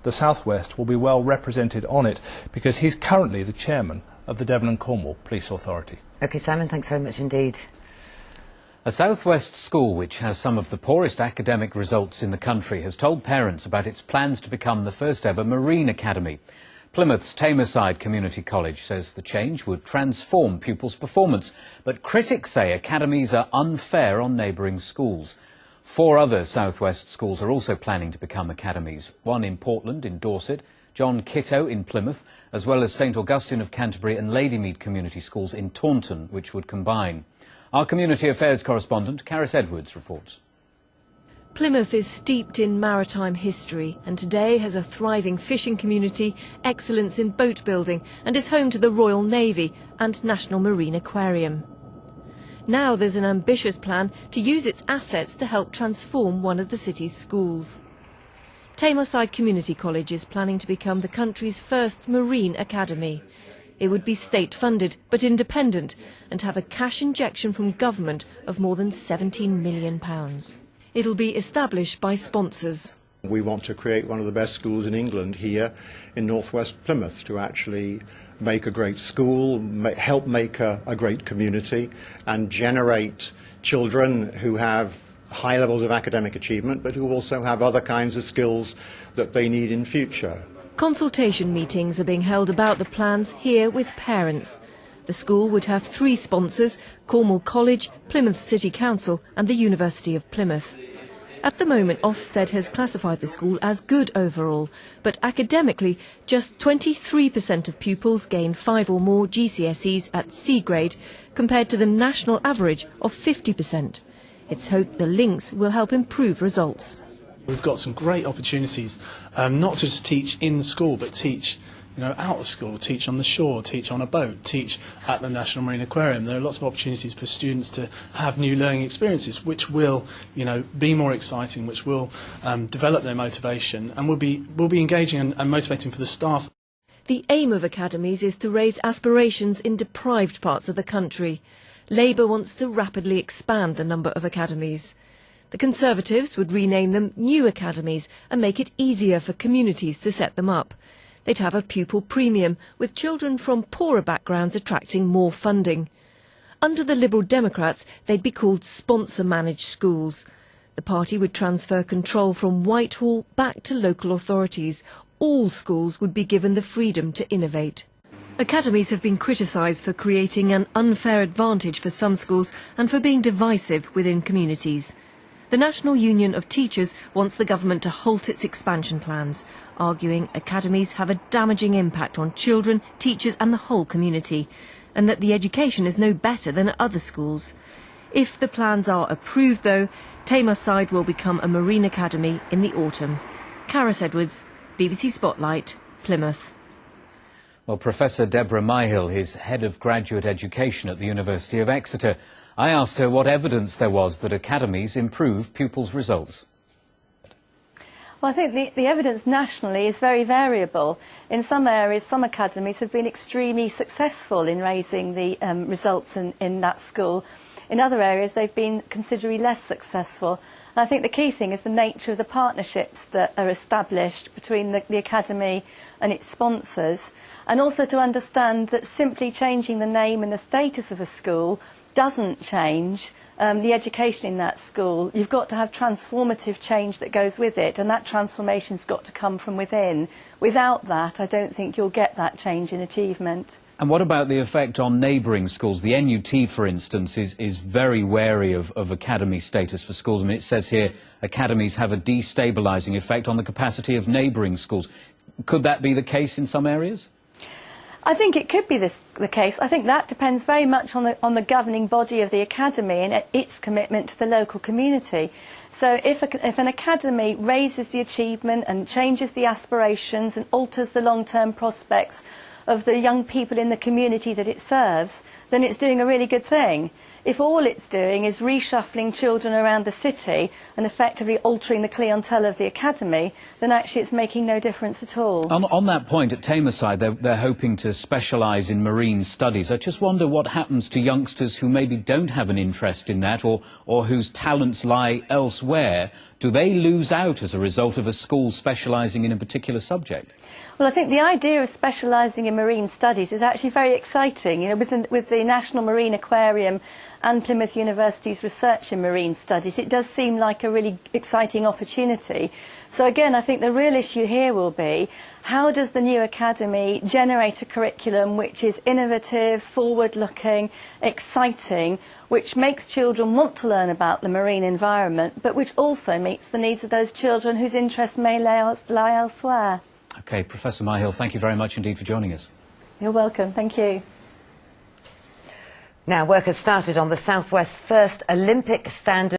the South West will be well represented on it because he's currently the chairman of the Devon and Cornwall Police Authority. OK, Simon, thanks very much indeed. A South West school which has some of the poorest academic results in the country has told parents about its plans to become the first ever Marine Academy. Plymouth's Tameside Community College says the change would transform pupils' performance, but critics say academies are unfair on neighbouring schools. 4 other South West schools are also planning to become academies, one in Portland in Dorset, John Kitto in Plymouth, as well as St Augustine of Canterbury and Ladymead Community Schools in Taunton, which would combine. Our Community Affairs correspondent, Caris Edwards, reports. Plymouth is steeped in maritime history and today has a thriving fishing community, excellence in boat building and is home to the Royal Navy and National Marine Aquarium. Now there's an ambitious plan to use its assets to help transform one of the city's schools. Tameside Community College is planning to become the country's first marine academy. It would be state-funded but independent and have a cash injection from government of more than £17 million. It'll be established by sponsors. We want to create one of the best schools in England here in northwest Plymouth to actually make a great school, help make a great community and generate children who have high levels of academic achievement but who also have other kinds of skills that they need in future. Consultation meetings are being held about the plans here with parents. The school would have 3 sponsors: Cornwall College, Plymouth City Council and the University of Plymouth. At the moment, Ofsted has classified the school as good overall, but academically, just 23% of pupils gain 5 or more GCSEs at C grade, compared to the national average of 50%. It's hoped the links will help improve results. We've got some great opportunities, not to just teach in school, but teach out of school, teach on the shore, teach on a boat, teach at the National Marine Aquarium. There are lots of opportunities for students to have new learning experiences which will, be more exciting, which will develop their motivation and will be engaging and motivating for the staff. The aim of academies is to raise aspirations in deprived parts of the country. Labour wants to rapidly expand the number of academies. The Conservatives would rename them new academies and make it easier for communities to set them up. They'd have a pupil premium, with children from poorer backgrounds attracting more funding. Under the Liberal Democrats, they'd be called sponsor-managed schools. The party would transfer control from Whitehall back to local authorities. All schools would be given the freedom to innovate. Academies have been criticised for creating an unfair advantage for some schools and for being divisive within communities. The National Union of Teachers wants the government to halt its expansion plans, arguing academies have a damaging impact on children, teachers and the whole community, and that the education is no better than at other schools. If the plans are approved, though, Tameside will become a marine academy in the autumn. Caris Edwards, BBC Spotlight, Plymouth. Well, Professor Deborah Myhill is Head of Graduate Education at the University of Exeter. I asked her what evidence there was that academies improve pupils' results. Well, I think the evidence nationally is very variable. In some areas, some academies have been extremely successful in raising the results in that school. In other areas, they've been considerably less successful. And I think the key thing is the nature of the partnerships that are established between the academy and its sponsors, and also to understand that simply changing the name and the status of a school doesn't change the education in that school. You've got to have transformative change that goes with it, and that transformation's got to come from within. Without that, I don't think you'll get that change in achievement. And what about the effect on neighbouring schools? The NUT, for instance, is very wary of academy status for schools. I mean, it says here academies have a destabilising effect on the capacity of neighbouring schools. Could that be the case in some areas? I think it could be the case. I think that depends very much on the governing body of the academy and its commitment to the local community. So if an academy raises the achievement and changes the aspirations and alters the long-term prospects of the young people in the community that it serves, then it's doing a really good thing. If all it's doing is reshuffling children around the city and effectively altering the clientele of the academy, then actually it's making no difference at all. On that point, at Tameside, they're hoping to specialise in marine studies. I just wonder what happens to youngsters who maybe don't have an interest in that or whose talents lie elsewhere. Do they lose out as a result of a school specialising in a particular subject? Well, I think the idea of specialising in marine studies is actually very exciting. You know, with the National Marine Aquarium and Plymouth University's research in marine studies, it does seem like a really exciting opportunity. So again, I think the real issue here will be, how does the new academy generate a curriculum which is innovative, forward-looking, exciting, which makes children want to learn about the marine environment, but which also meets the needs of those children whose interests may lie elsewhere. OK, Professor Myhill, thank you very much indeed for joining us. You're welcome. Thank you. Now, work has started on the South West's first Olympic standard